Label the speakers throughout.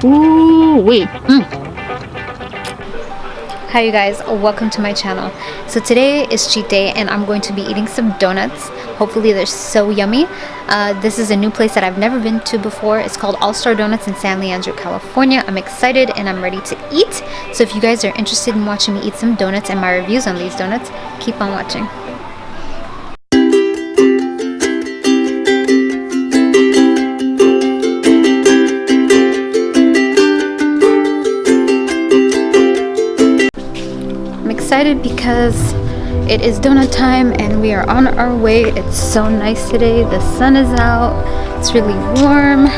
Speaker 1: Ooh, wait. Hi you guys, welcome to my channel. So today is cheat day and I'm going to be eating some donuts. Hopefully they're so yummy. This is a new place that I've never been to before. It's called All Star Donuts in San Leandro, California. I'm excited and I'm ready to eat. So if you guys are interested in watching me eat some donuts and my reviews on these donuts, keep on watching. Excited because it is donut time and we are on our way. It's so nice today. The sun is out. It's really warm.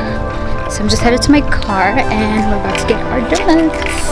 Speaker 1: So I'm just headed to my car and we're about to get our donuts.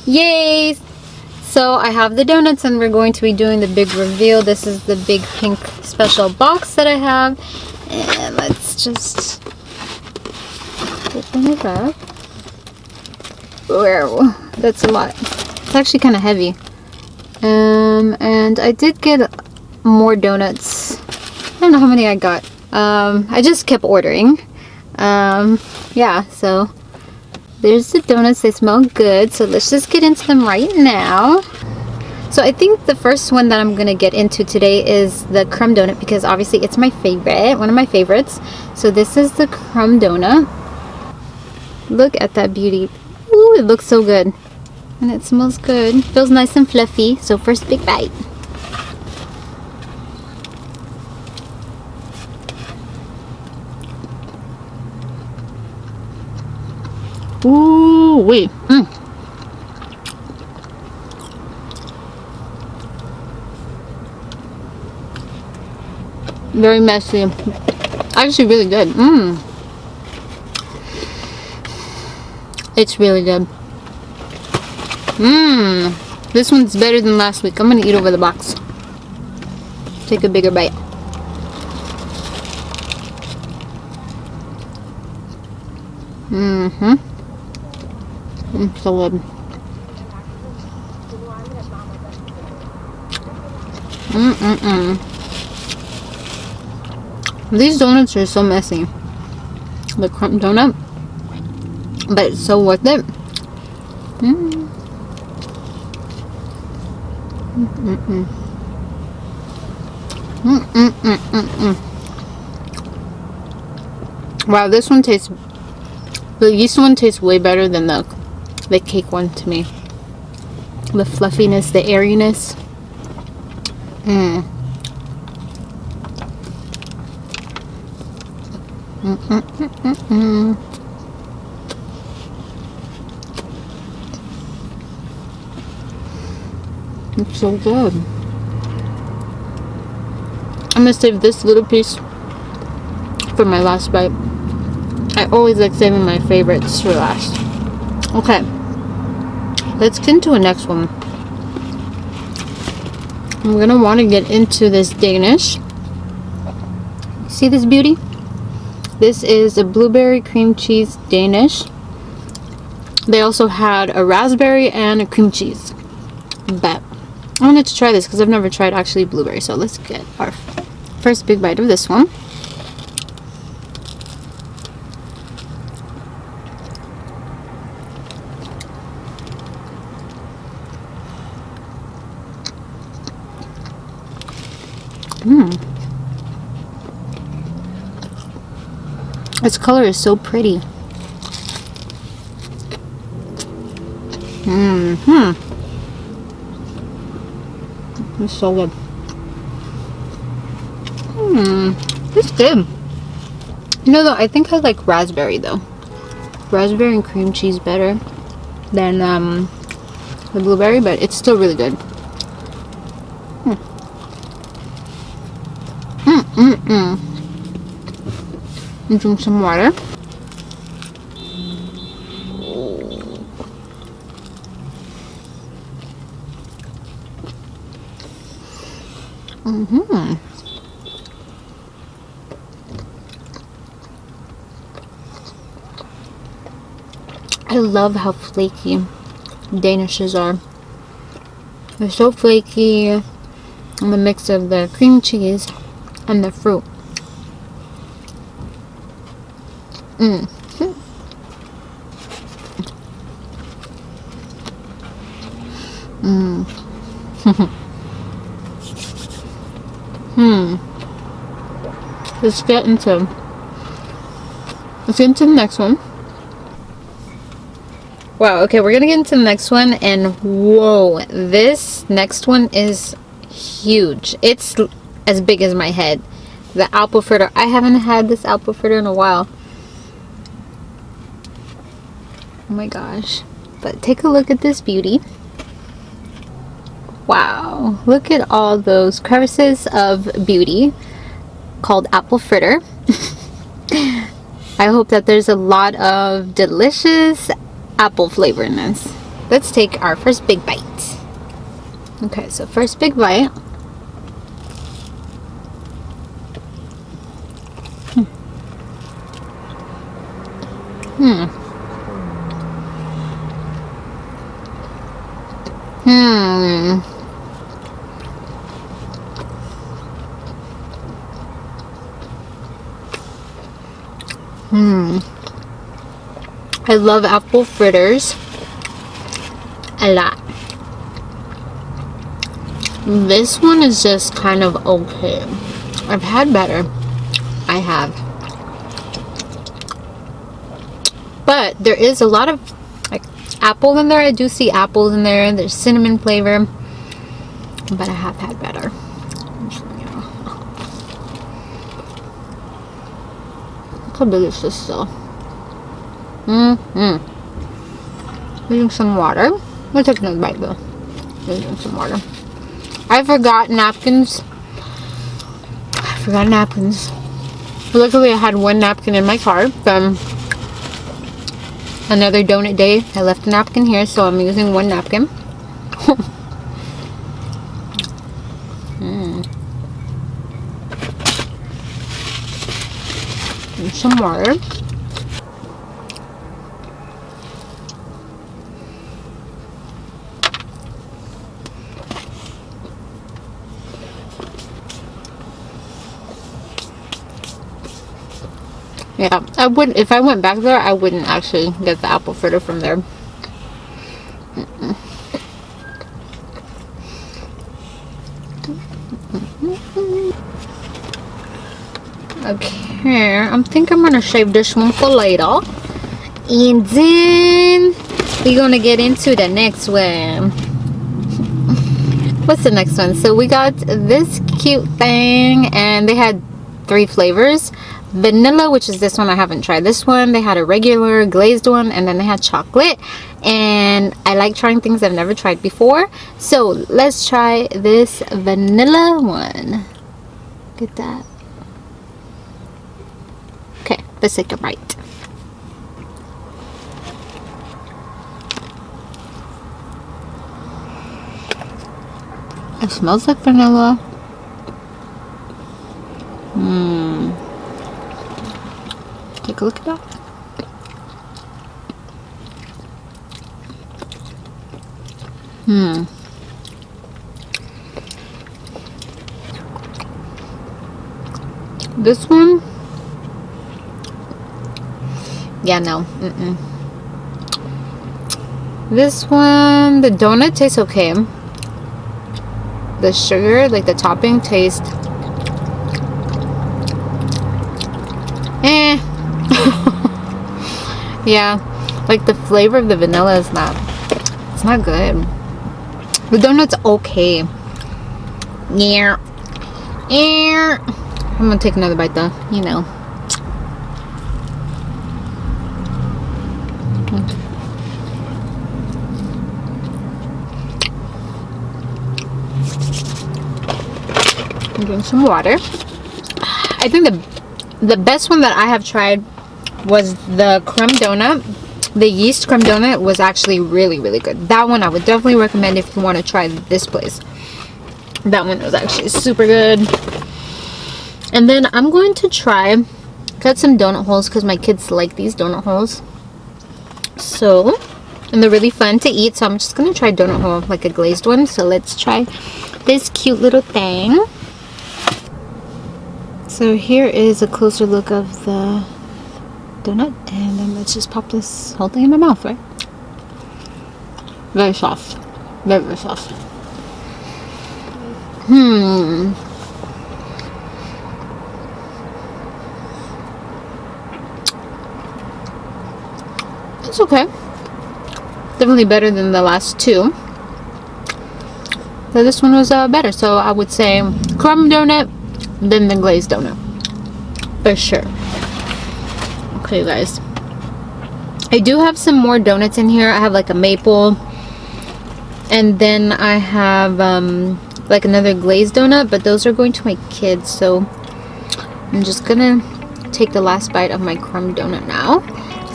Speaker 1: Yay! So I have the donuts and we're going to be doing the big reveal. This is the big pink special box that I have. And let's just open it up. Whoa, that's a lot. It's actually kind of heavy. And I did get more donuts. I don't know how many I got. I just kept ordering. Yeah, so there's the donuts. They smell good, so let's just get into them right now. So I think the first one that I'm gonna get into today is the Crumb donut because obviously it's my favorite, one of my favorites. So this is the Crumb donut. Look at that beauty. Ooh, it looks so good. And it smells good. Feels nice and fluffy. So first big bite. Ooh, wait. Very messy. Actually really good. It's really good. This one's better than last week. I'm gonna eat over the box. Take a bigger bite. So good. These donuts are so messy. The Crumb donut, but it's so worth it. Wow, this one tastes. The yeast one tastes way better than the cake one to me. The fluffiness, the airiness. It's so good. I'm gonna save this little piece for my last bite. I always like saving my favorites for last. Okay, let's get into the next one. I'm gonna want to get into this Danish. See this beauty? This is a blueberry cream cheese Danish. They also had a raspberry and a cream cheese. But I wanted to try this because I've never tried actually blueberry. So let's get our first big bite of this one. Its color is so pretty. It's so good. It's good. You know though, I think I like raspberry though. raspberry and cream cheese better than the blueberry, but it's still really good. And drink some water. I love how flaky danishes are. They're so flaky in the mix of the cream cheese and the fruit. Let's get into the next one. Wow, okay, we're gonna get into the next one, and whoa, this next one is huge. It's as big as my head. The apple fritter. I haven't had this apple fritter in a while. Oh my gosh. But take a look at this beauty. Wow, look at all those crevices of beauty called apple fritter. I hope that there's a lot of delicious apple flavor in this. Let's take our first big bite. Okay, so first big bite. I love apple fritters a lot. This one is just kind of okay. I've had better. I have. But there is a lot of like apple in there. I do see apples in there. There's cinnamon flavor. But I have had better. Look how delicious still. Drink some water. We'll take another bite though. Drink some water. I forgot napkins. Luckily I had one napkin in my car from another donut day. I left a napkin here, so I'm using one napkin. And some water. Yeah, I wouldn't, if I went back there, I wouldn't actually get the apple fritter from there. Okay, I think I'm gonna save this one for later. And then we're gonna get into the next one. What's the next one? So we got this cute thing, and they had 3 flavors. Vanilla, which is this one. I haven't tried this one. They had a regular glazed one, and then they had chocolate, and I like trying things I've never tried before, so let's try this vanilla one. Look at that. Okay, let's take a bite. It smells like vanilla. Take a look at that. This one, yeah, no. This one, the donut tastes okay. The sugar, like the topping, tastes yeah, like the flavor of the vanilla is not, it's not good. The donut's okay. Yeah. I'm gonna take another bite though, you know. Drink some water. I think the best one that I have tried was the Crumb donut. The yeast Crumb donut was actually really, really good. That one I would definitely recommend if you want to try this place. That one was actually super good. And then I'm going to cut some donut holes because my kids like these donut holes. So, and they're really fun to eat. So I'm just going to try donut hole, like a glazed one. So let's try this cute little thing. So here is a closer look of the donut. And then let's just pop this whole thing in my mouth, right? Very soft. Very, very soft. It's okay. Definitely better than the last two. So this one was better. So I would say Crumb donut, then the glazed donut. For sure. Okay, guys. I do have some more donuts in here. I have like a maple. And then I have like another glazed donut. But those are going to my kids. So I'm just gonna take the last bite of my Crumb donut now.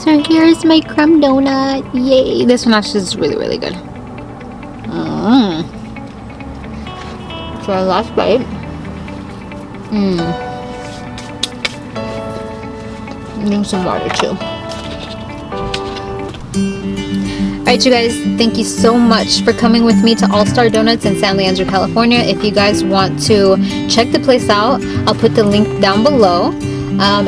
Speaker 1: So here's my Crumb donut. Yay! This one actually is really, really good. So our last bite. Drink some water too. Alright, you guys, thank you so much for coming with me to All Star Donuts in San Leandro, California. If you guys want to check the place out, I'll put the link down below.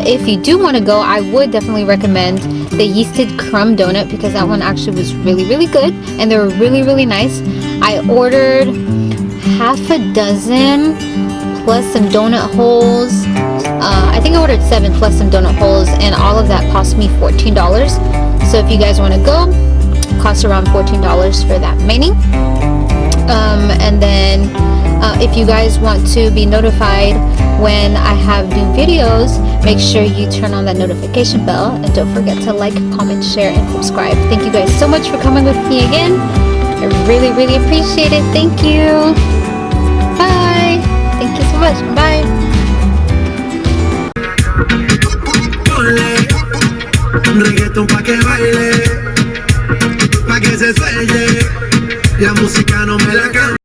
Speaker 1: If you do want to go, I would definitely recommend the yeasted Crumb donut because that one actually was really, really good and they were really, really nice. I ordered half a dozen plus some donut holes. I think I ordered 7 plus some donut holes, and all of that cost me $14. So if you guys want to go, it costs around $14 for that many. And then if you guys want to be notified when I have new videos, make sure you turn on that notification bell, and don't forget to like, comment, share, and subscribe. Thank you guys so much for coming with me again. I really, really appreciate it. Thank you. Bye. Thank you so much. Bye.
Speaker 2: Reggaeton pa' que baile, pa' que se suelte, la música no me la cambia.